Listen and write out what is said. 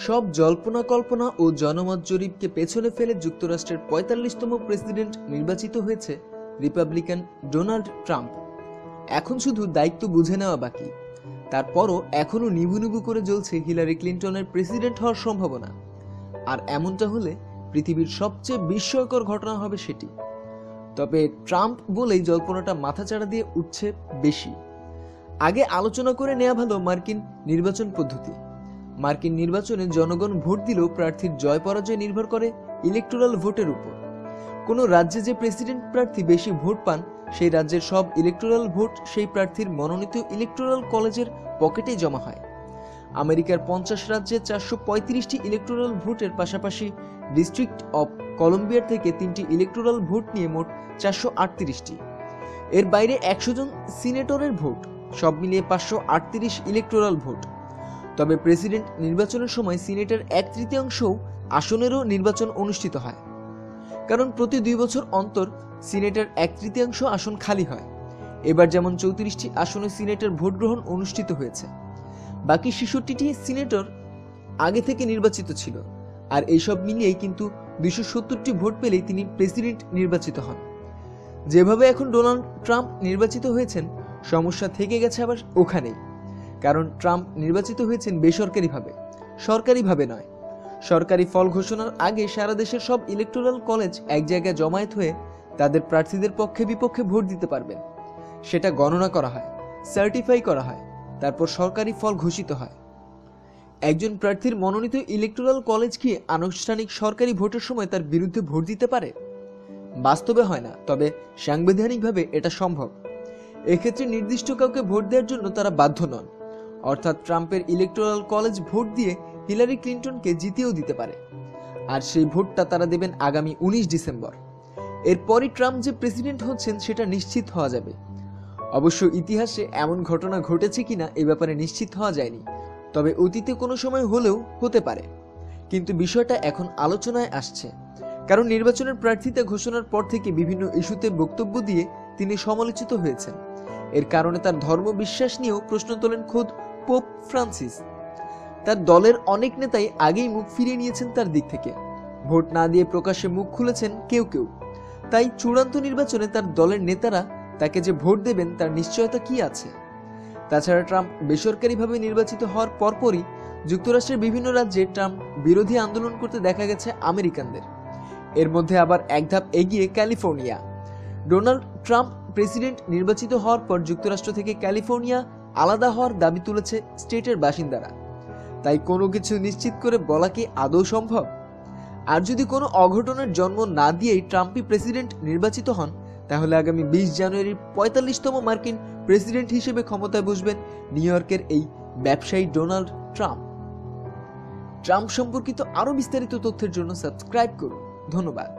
সব জল্পনা কল্পনা ও জনমত জরিপকে পেছনে ফেলে যুক্তরাষ্ট্রের ৪৫তম প্রেসিডেন্ট নির্বাচিত হয়েছে রিপাবলিকান ডোনাল্ড ট্রাম্প। এখন শুধু দায়িত্ব বুঝে নেওয়া বাকি। তারপরও এখনও নিভু নিভু করে জ্বলছে হিলারি ক্লিন্টনের প্রেসিডেন্ট হওয়ার সম্ভাবনা। আর এমনটা হলে পৃথিবীর সবচেয়ে বিস্ময়কর ঘটনা হবে সেটি। তবে ট্রাম্প বলেই জল্পনাটা মাথাচাড়া দিয়ে উঠছে বেশি। আগে আলোচনা করে নেওয়া ভালো মার্কিন নির্বাচন পদ্ধতি। মার্কিন নির্বাচনে জনগণ ভোট দিলেও প্রার্থীর জয় পরাজয় নির্ভর করে ইলেকটোরাল ভোটের উপর। কোনো রাজ্যে যে প্রেসিডেন্ট প্রার্থী বেশি ভোট পান, সেই রাজ্যের সব ইলেকটোরাল ভোট সেই প্রার্থীর মনোনীত ইলেকটোরাল কলেজের পকেটেই জমা হয়। আমেরিকার ৫০ রাজ্যে ৪৩৫টি ইলেকটোরাল ভোটের পাশাপাশি ডিস্ট্রিক্ট অব কলম্বিয়ার থেকে ৩টি ইলেকটোরাল ভোট নিয়ে মোট ৪৩৮টি। এর বাইরে ১০০ জন সিনেটরের ভোট, সব মিলিয়ে ৫৩৮ ইলেকটোরাল ভোট। তবে প্রেসিডেন্ট নির্বাচনের সময় সিনেটের ১/৩ আসনেরও নির্বাচন অনুষ্ঠিত হয়, কারণ প্রতি ২ বছর অন্তর সিনেটের ১/৩ আসন খালি হয়। এবার যেমন ৩৪টি আসনে সিনেটের ভোট গ্রহণ অনুষ্ঠিত হয়েছে। বাকি ৬৬টি সিনেটর আগে থেকে নির্বাচিত ছিল। আর এইসব মিলিয়েই কিন্তু ২৭০টি ভোট পেলেই তিনি প্রেসিডেন্ট নির্বাচিত হন। যেভাবে এখন ডোনাল্ড ট্রাম্প নির্বাচিত হয়েছেন, সমস্যা থেকে গেছে আবার ওখানেই। কারণ ট্রাম্প নির্বাচিত হয়েছেন বেসরকারিভাবে, সরকারিভাবে নয়। সরকারি ফল ঘোষণার আগে সারা দেশের সব ইলেকটোরাল কলেজ এক জায়গায় জমায়েত হয়ে তাদের প্রার্থীদের পক্ষে বিপক্ষে ভোট দিতে পারবেন। সেটা গণনা করা হয়, সার্টিফাই করা হয়, তারপর সরকারি ফল ঘোষিত হয়। একজন প্রার্থীর মনোনীত ইলেকটোরাল কলেজ কি আনুষ্ঠানিক সরকারি ভোটের সময় তার বিরুদ্ধে ভোট দিতে পারে? বাস্তবে হয় না, তবে সাংবিধানিকভাবে এটা সম্ভব। এক্ষেত্রে নির্দিষ্ট কাউকে ভোট দেওয়ার জন্য তারা বাধ্য নন। অর্থাৎ ট্রাম্পের ইলেকটোরাল কলেজ ভোট দিয়ে হিলারি ক্লিন্টনকে জিতিয়েও দিতে পারে। আর সেই ভোটটা তারা দেবেন আগামী ১৯ ডিসেম্বর। এরপরই ট্রাম্প যে প্রেসিডেন্ট হচ্ছেন সেটা নিশ্চিত হওয়া যাবে। অবশ্য ইতিহাসে এমন ঘটনা ঘটেছে কিনা এ ব্যাপারে নিশ্চিত হওয়া যায়নি, তবে অতীতে কোনো সময় হলেও হতে পারে। কিন্তু বিষয়টা এখন আলোচনায় আসছে, কারণ নির্বাচনের প্রার্থিতা ঘোষণার পর থেকে বিভিন্ন ইস্যুতে বক্তব্য দিয়ে তিনি সমালোচিত হয়েছেন। এর কারণে তার ধর্মবিশ্বাস নিয়েও প্রশ্ন তোলেন খোদ পোপ ফ্রান্সিস। তার দলের অনেক নেতাই আগেই মুখ ফিরিয়ে নিয়েছেন তার দিক থেকে। ভোট না দিয়ে প্রকাশ্যে মুখ খুলেছেন কেউ কেউ। তাই চূড়ান্ত নির্বাচনে তার দলের নেতারা তাকে যে ভোট দেবেন তার নিশ্চয়তা কি আছে? তাছাড়া ট্রাম্প বেসরকারিভাবে নির্বাচিত হওয়ার পরপরই যুক্তরাষ্ট্রের বিভিন্ন রাজ্যে ট্রাম্প বিরোধী আন্দোলন করতে দেখা গেছে আমেরিকানদের। এর মধ্যে আবার এক ধাপ এগিয়ে ক্যালিফোর্নিয়া। ডোনাল্ড ট্রাম্প প্রেসিডেন্ট নির্বাচিত হওয়ার পর যুক্তরাষ্ট্র থেকে ক্যালিফোর্নিয়া আলাদা হওয়ার দাবি তুলেছে স্টেটের বাসিন্দারা। তাই কোনো কিছু নিশ্চিত করে বলা কি আদৌ সম্ভব? আর যদি কোনো অঘটনের জন্ম না দিয়েই ট্রাম্পই প্রেসিডেন্ট নির্বাচিত হন, তাহলে আগামী ২০ জানুয়ারি ৪৫তম মার্কিন প্রেসিডেন্ট হিসেবে ক্ষমতায় বসবেন নিউ ইয়র্কের এই ব্যবসায়ী ডোনাল্ড ট্রাম্প। ট্রাম্প সম্পর্কিত আরও বিস্তারিত তথ্যের জন্য সাবস্ক্রাইব করুন। ধন্যবাদ।